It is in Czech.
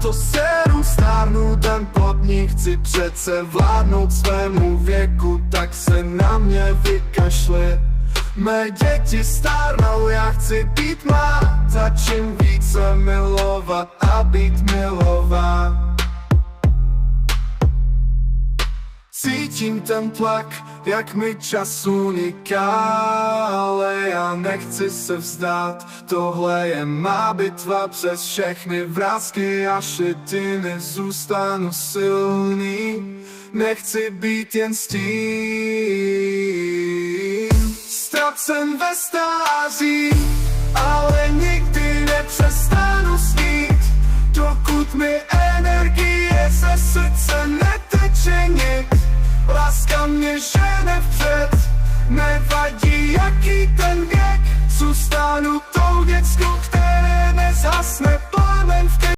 to sérum stárnu den pod ní. Chci přece vládnout svému věku, tak se na mě vykašli. Mé děti stárnou, já chci být mlád a čím více milovat a být milován. Cítím ten tlak, jak mi čas uniká, ale já nechci se vzdát. Tohle je má bitva přes všechny vrásky a šitiny. Zůstanu silný, nechci být jen stín. Ztracen ve stáří, ale nikdy nepřestanu snít, dokud mi energie ze srdce neteče nic. Láska mě žene vpřed, nevadí jaký ten věk. Zůstanu tou děckou, které nezhasne